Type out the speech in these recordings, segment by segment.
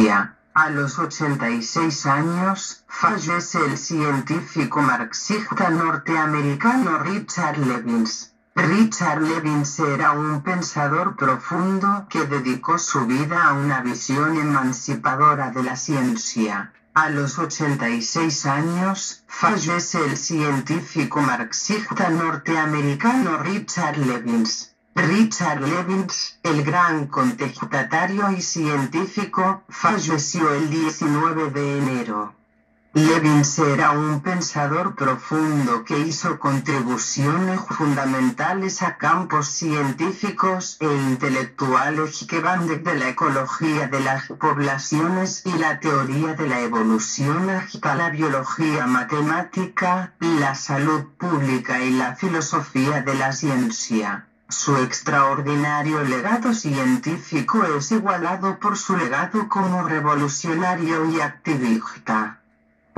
ciencia. A los 86 años, fallece el científico marxista norteamericano Richard Lewins. Richard Lewins era un pensador profundo que dedicó su vida a una visión emancipadora de la ciencia. A los 86 años, fallece el científico marxista norteamericano Richard Lewins. Richard Lewins, el gran contestatario y científico, falleció el 19 de enero. Lewins era un pensador profundo que hizo contribuciones fundamentales a campos científicos e intelectuales que van desde la ecología de las poblaciones y la teoría de la evolución hasta la biología matemática, la salud pública y la filosofía de la ciencia. Su extraordinario legado científico es igualado por su legado como revolucionario y activista.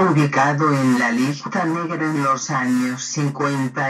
Ubicado en la lista negra en los años 50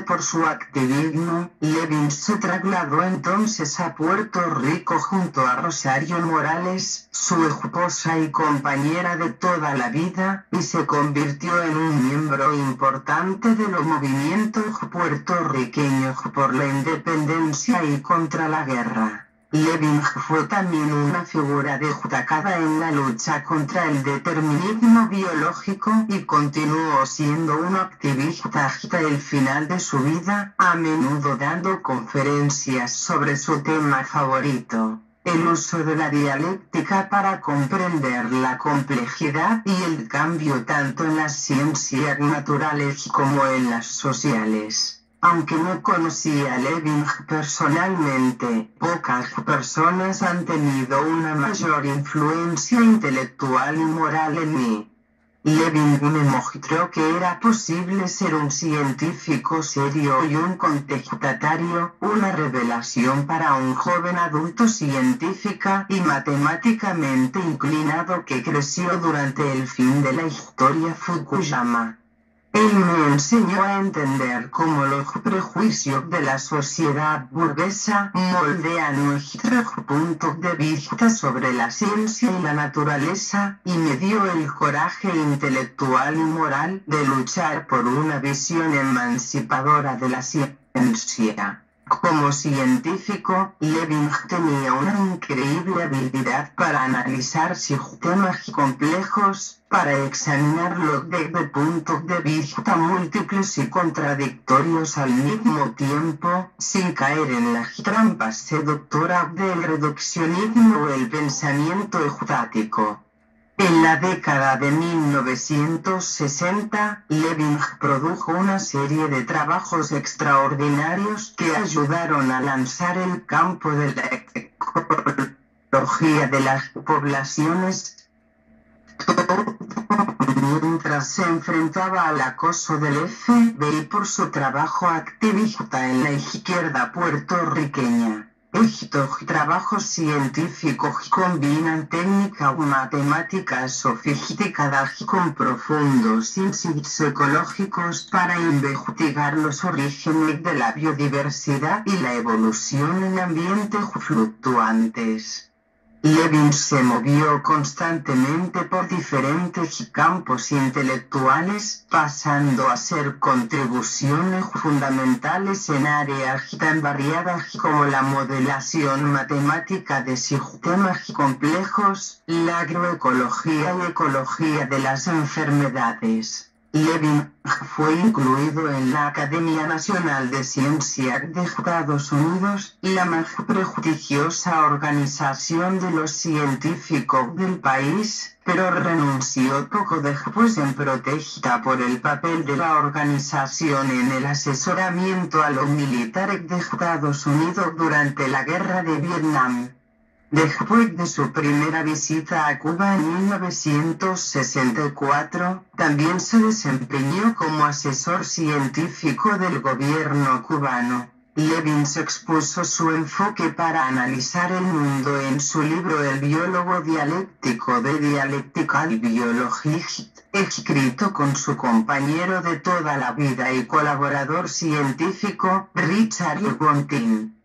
por su activismo, Lewins se trasladó entonces a Puerto Rico junto a Rosario Morales, su esposa y compañera de toda la vida, y se convirtió en un miembro importante de los movimientos puertorriqueños por la independencia y contra la guerra. Lewins fue también una figura destacada en la lucha contra el determinismo biológico y continuó siendo un activista hasta el final de su vida, a menudo dando conferencias sobre su tema favorito: el uso de la dialéctica para comprender la complejidad y el cambio tanto en las ciencias naturales como en las sociales. Aunque no conocía a Lewins personalmente, pocas personas han tenido una mayor influencia intelectual y moral en mí. Lewins me mostró que era posible ser un científico serio y un contestatario, una revelación para un joven adulto científica y matemáticamente inclinado que creció durante el fin de la historia Fukuyama. Él me enseñó a entender cómo los prejuicios de la sociedad burguesa moldean nuestros puntos de vista sobre la ciencia y la naturaleza, y me dio el coraje intelectual y moral de luchar por una visión emancipadora de la ciencia. Como científico, Lewins tenía una increíble habilidad para analizar sistemas complejos, para examinarlos desde puntos de vista múltiples y contradictorios al mismo tiempo, sin caer en las trampas seductoras del reduccionismo o el pensamiento estático. En la década de 1960, Lewins produjo una serie de trabajos extraordinarios que ayudaron a lanzar el campo de la ecología de las poblaciones, mientras se enfrentaba al acoso del FBI por su trabajo activista en la izquierda puertorriqueña. Estos trabajos científicos combinan técnicas matemáticas sofisticadas con profundos insights ecológicos para investigar los orígenes de la biodiversidad y la evolución en ambientes fluctuantes. Lewins se movió constantemente por diferentes campos intelectuales, pasando a hacer contribuciones fundamentales en áreas tan variadas como la modelación matemática de sistemas complejos, la agroecología y ecología de las enfermedades. Lewins fue incluido en la Academia Nacional de Ciencias de Estados Unidos, la más prestigiosa organización de los científicos del país, pero renunció poco después en protesta por el papel de la organización en el asesoramiento a los militares de Estados Unidos durante la Guerra de Vietnam. Después de su primera visita a Cuba en 1964, también se desempeñó como asesor científico del gobierno cubano. Lewins expuso su enfoque para analizar el mundo en su libro El biólogo dialéctico de Dialectical Biology, escrito con su compañero de toda la vida y colaborador científico, Richard Lewontin.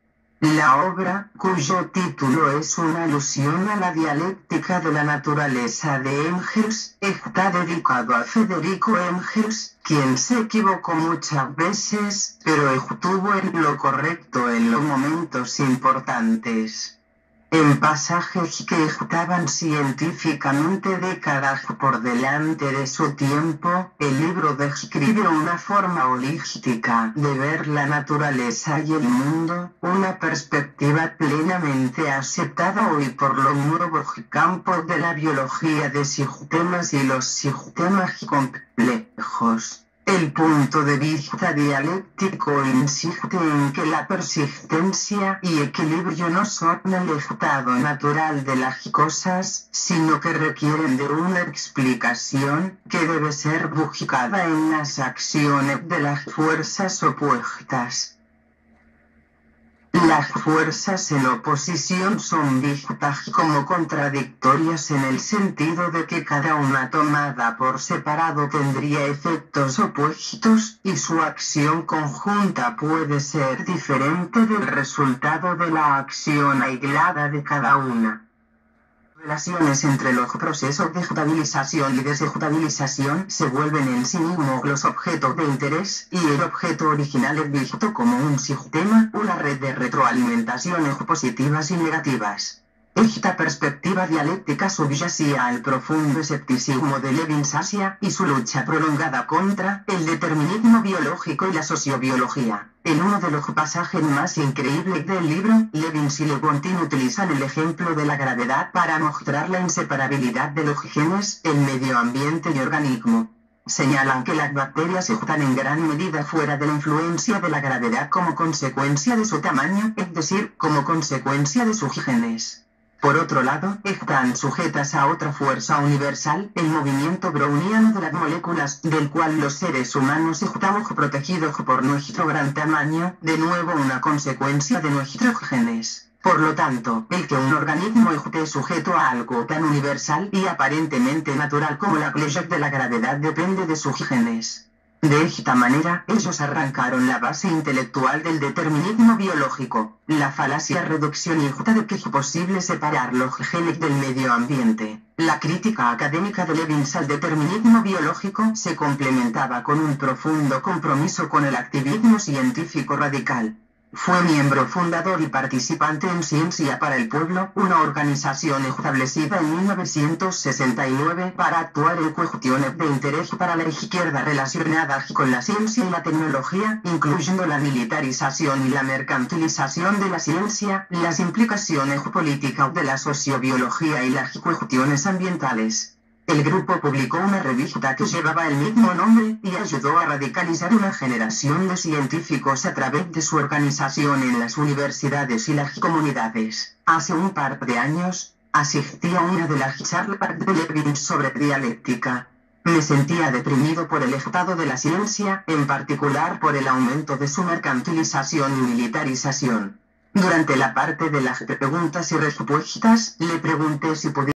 La obra, cuyo título es una alusión a la dialéctica de la naturaleza de Engels, está dedicado a Federico Engels, quien se equivocó muchas veces, pero estuvo en lo correcto en los momentos importantes. En pasajes que estaban científicamente décadas por delante de su tiempo, el libro describe una forma holística de ver la naturaleza y el mundo, una perspectiva plenamente aceptada hoy por los nuevos campos de la biología de sistemas y los sistemas complejos. El punto de vista dialéctico insiste en que la persistencia y equilibrio no son el estado natural de las cosas, sino que requieren de una explicación que debe ser buscada en las acciones de las fuerzas opuestas. Las fuerzas en oposición son vistas como contradictorias en el sentido de que cada una tomada por separado tendría efectos opuestos, y su acción conjunta puede ser diferente del resultado de la acción aislada de cada una. Relaciones entre los procesos de estabilización y desestabilización se vuelven en sí mismos los objetos de interés, y el objeto original es visto como un sistema, una red de retroalimentaciones positivas y negativas. Esta perspectiva dialéctica subyacía al profundo escepticismo de Levinas y su lucha prolongada contra el determinismo biológico y la sociobiología. En uno de los pasajes más increíbles del libro, Levinas y Lecontin utilizan el ejemplo de la gravedad para mostrar la inseparabilidad de los genes, el medio ambiente y organismo. Señalan que las bacterias están en gran medida fuera de la influencia de la gravedad como consecuencia de su tamaño, es decir, como consecuencia de sus genes. Por otro lado, están sujetas a otra fuerza universal, el movimiento browniano de las moléculas, del cual los seres humanos estamos protegidos por nuestro gran tamaño, de nuevo una consecuencia de nuestros genes. Por lo tanto, el que un organismo esté sujeto a algo tan universal y aparentemente natural como la ley de la gravedad depende de sus genes. De esta manera, ellos arrancaron la base intelectual del determinismo biológico, la falacia reduccionista de que es posible separar los genes del medio ambiente. La crítica académica de Levinas al determinismo biológico se complementaba con un profundo compromiso con el activismo científico radical. Fue miembro fundador y participante en Ciencia para el Pueblo, una organización establecida en 1969 para actuar en cuestiones de interés para la izquierda relacionadas con la ciencia y la tecnología, incluyendo la militarización y la mercantilización de la ciencia, las implicaciones políticas de la sociobiología y las cuestiones ambientales. El grupo publicó una revista que llevaba el mismo nombre, y ayudó a radicalizar una generación de científicos a través de su organización en las universidades y las comunidades. Hace un par de años, asistí a una de las charlas de Levinas sobre dialéctica. Me sentía deprimido por el estado de la ciencia, en particular por el aumento de su mercantilización y militarización. Durante la parte de las preguntas y respuestas, le pregunté si podía